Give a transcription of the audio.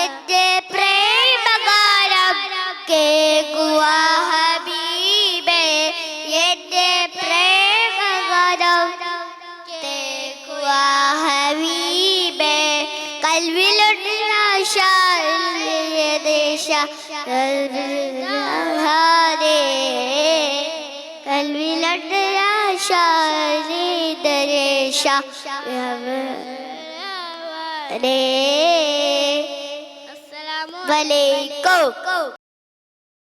എന്റെ പ്രേമഗാനം കേൾക്കുക ഹബീബേ, എന്റെ പ്രേമഗാനം കേൾക്കുക ഹബീബേ. കൽവിലുണ്ട് ആശ ദേശ കൽവിലുണ്ട് ആശ ദേശ അസ്സലാമു അലൈക്കും.